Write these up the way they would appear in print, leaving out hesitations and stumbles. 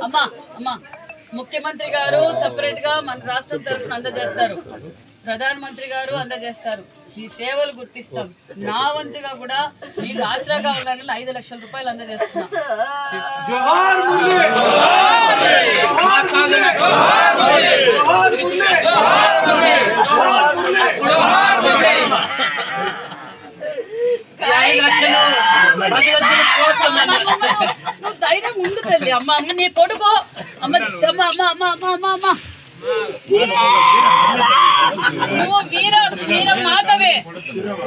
అమ్మా అమ్మా ముఖ్యమంత్రి గారు సెపరేట్ గా మన రాష్ట్రం తరఫున అందజేస్తారు, ప్రధానమంత్రి గారు అందజేస్తారు. మీ సేవలు గుర్తిస్తాం. నా వంతుగా కూడా మీకు ఆసరా కావాలని 5 లక్షల రూపాయలు అందజేస్తున్నా. నువ్వు ధైర్యం ముందు తల్లి. అమ్మ అమ్మ నీ కొడుకు అమ్మ అమ్మ అమ్మ అమ్మ అమ్మ అమ్మ అమ్మ నువ్వు వీర వీర మాతవే,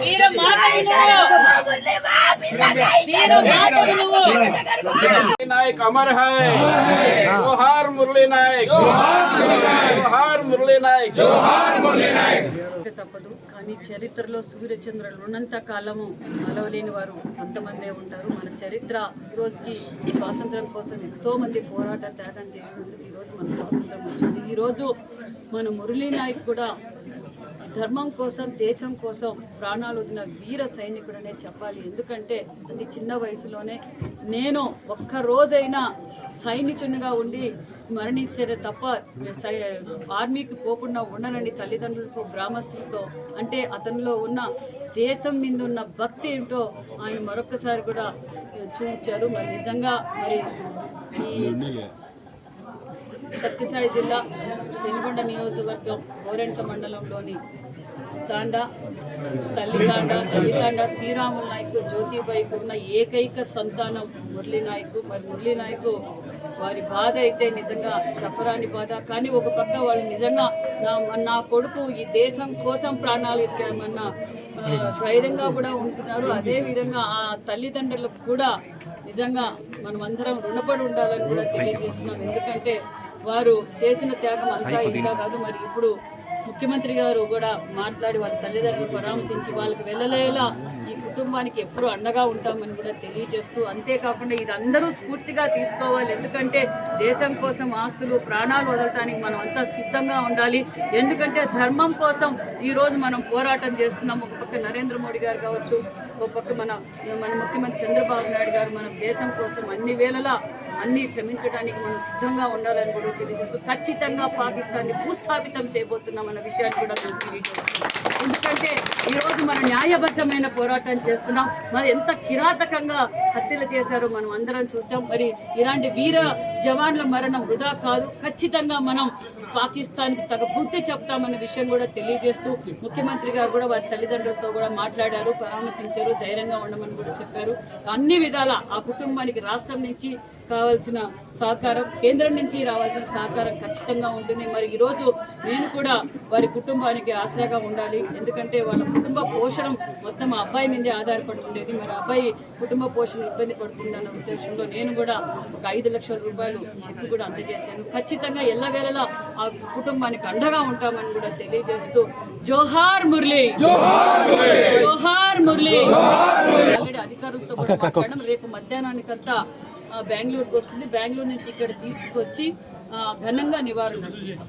వీర మాతవి నువ్వు, వీర మాతవి నువ్వు. नायक अमर है, जोहार मुरली नायक, जोहार मुरली नायक, जोहार मुरली नायक. తప్పదు, కానీ చరిత్రలో సూర్యచంద్రులు ఉన్నంత కాలము అలవలేని వారు కొంతమందే ఉంటారు. మన చరిత్ర ఈరోజుకి స్వాతంత్రం కోసం ఎంతో మంది పోరాట త్యాగం చేసినందుకు ఈరోజు మన స్వాతంత్రం వచ్చింది. ఈరోజు మన మురళీ నాయక్ కూడా ధర్మం కోసం, దేశం కోసం ప్రాణాలు వదిలిన వీర సైనికుడనే చెప్పాలి. ఎందుకంటే అతి చిన్న వయసులోనే నేను ఒక్క రోజైనా సైనికునిగా ఉండి మరణించేదే తప్ప ఆర్మీకి పోకుండా ఉండనని తల్లిదండ్రులతో, గ్రామస్తులతో, అంటే అతనిలో ఉన్న దేశం మీద ఉన్న భక్తి ఏంటో ఆయన మరొకసారి కూడా చూపించారు. మరి నిజంగా మరి ఈ సత్యసాయి జిల్లా పెనుగొండ నియోజకవర్గం గోరెంట్ల మండలంలోని తాండా తల్లితాండ శ్రీరాముల నాయక్ జ్యోతిబాయికి ఉన్న ఏకైక సంతానం మురళీ నాయక్. మరి మురళీ నాయక్ వారి బాధ అయితే నిజంగా చెప్పరాని బాధ. కానీ ఒక పక్క వాళ్ళు నిజంగా నా కొడుకు ఈ దేశం కోసం ప్రాణాలు ఇచ్చామన్న ధైర్యంగా కూడా ఉంటున్నారు. అదేవిధంగా ఆ తల్లిదండ్రులకు కూడా నిజంగా మనమందరం రుణపడి ఉండాలని కూడా తెలియజేస్తున్నాం. ఎందుకంటే వారు చేసిన త్యాగం అంతా ఇంకా కాదు. మరి ఇప్పుడు ముఖ్యమంత్రి గారు కూడా మాట్లాడి వాళ్ళ తల్లిదండ్రులు పరామర్శించి వాళ్ళకి వెళ్ళలేలా ఈ కుటుంబానికి ఎప్పుడూ అండగా ఉంటామని కూడా తెలియజేస్తూ, అంతేకాకుండా ఇది అందరూ స్ఫూర్తిగా తీసుకోవాలి. ఎందుకంటే దేశం కోసం ఆస్తులు, ప్రాణాలు వదలటానికి మనం అంతా సిద్ధంగా ఉండాలి. ఎందుకంటే ధర్మం కోసం ఈరోజు మనం పోరాటం చేస్తున్నాం. ఒక పక్క నరేంద్ర మోడీ గారు కావచ్చు, ఒక పక్క మన ముఖ్యమంత్రి చంద్రబాబు నాయుడు గారు మనం దేశం కోసం అన్ని వేళలా అన్ని శ్రమించడానికి మనం సిద్ధంగా ఉండాలని కూడా తెలియజేస్తూ, ఖచ్చితంగా పాకిస్తాన్ని భూస్థాపితం చేయబోతున్నామన్న విషయాన్ని కూడా మేము తెలియజేస్తున్నాం. ఎందుకంటే ఈరోజు మనం న్యాయబద్ధమైన పోరాటం చేస్తున్నాం. మరి ఎంత కిరాతకంగా హత్యలు చేశారో మనం అందరం చూసాం. మరి ఇలాంటి వీర జవాన్ల మరణం వృధా కాదు. ఖచ్చితంగా మనం పాకిస్తాన్కి తగ బుద్ధి చెప్తామన్న విషయం కూడా తెలియజేస్తూ, ముఖ్యమంత్రి గారు కూడా వారి తల్లిదండ్రులతో కూడా మాట్లాడారు, పరామర్శించారు, ధైర్యంగా ఉండమని కూడా చెప్పారు. అన్ని విధాల ఆ కుటుంబానికి రాష్ట్రం నుంచి కావాల్సిన సహకారం, కేంద్రం నుంచి రావాల్సిన సహకారం ఖచ్చితంగా ఉంటుంది. మరి ఈరోజు నేను కూడా వారి కుటుంబానికి ఆసరాగా ఉండాలి. ఎందుకంటే వాళ్ళ కుటుంబ పోషణ మొత్తం ఆ అబ్బాయి మీదే ఆధారపడి ఉండేది. మరి అబ్బాయి కుటుంబ పోషణ ఇబ్బంది పడుతుందన్న ఉద్దేశంలో నేను కూడా ఒక 5 లక్షల రూపాయలు చెక్ కూడా అందజేశాను. ఖచ్చితంగా ఎల్లవేళలా ఆ కుటుంబానికి అండగా ఉంటామని కూడా తెలియజేస్తూ, జోహార్ మురళీ, జోహార్ మురళీ. ఆల్రెడీ అధికారులతో మాట్లాడడం, రేపు మధ్యాహ్నానికంతా బెంగళూరుకి వస్తుంది. బెంగళూరు నుంచి ఇక్కడ తీసుకొచ్చి ఘనంగా నివారణ నడిపిస్తాం.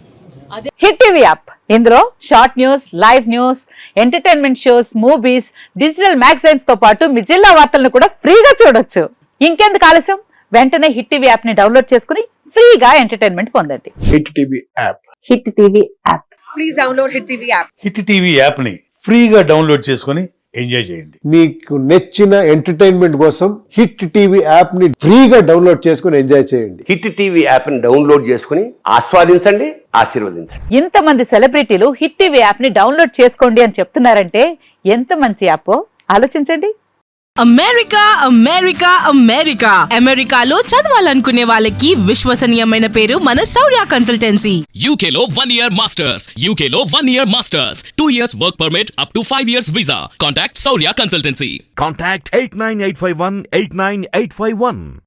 హిట్ టీవీ యాప్, ఇందులో short news, live news, entertainment shows, movies, digital magazines తో పాటు మీ జిల్లా వార్తలను కూడా ఫ్రీగా చూడొచ్చు. ఇంకెందుకు ఆలస్యం, వెంటనే హిట్ టీవీ యాప్ ని డౌన్లోడ్ చేసుకుని ఫ్రీగా ఎంటర్టైన్మెంట్ పొందండి. Hit TV app, hit TV app, please download hit TV app. Hit TV app ని ఫ్రీగా డౌన్లోడ్ చేసుకుని ఎంజాయ్ చేయండి. మీకు నచ్చిన ఎంటర్టైన్మెంట్ కోసం హిట్ టీవీ యాప్ ని ఫ్రీగా డౌన్లోడ్ చేసుకుని ఎంజాయ్ చేయండి. హిట్ టీవీ యాప్ ని డౌన్లోడ్ చేసుకుని ఆస్వాదించండి, ఆశీర్వదించండి. ఇంతమంది సెలబ్రిటీలు హిట్ టీవీ యాప్ ని డౌన్లోడ్ చేసుకోండి అని చెప్తున్నారంటే ఎంత మంచి యాప్ ఆలోచించండి. అమెరికా అమెరికా అమెరికా అమెరికాలో చదవాలనుకునే వాళ్ళకి విశ్వసనీయమైన పేరు మన శౌర్య కన్సల్టెన్సీ. UK లో 1 year masters, UK లో 1 year masters, 2 years work permit up to 5 years visa. Contact Saurya Consultancy. Contact 89851 89851.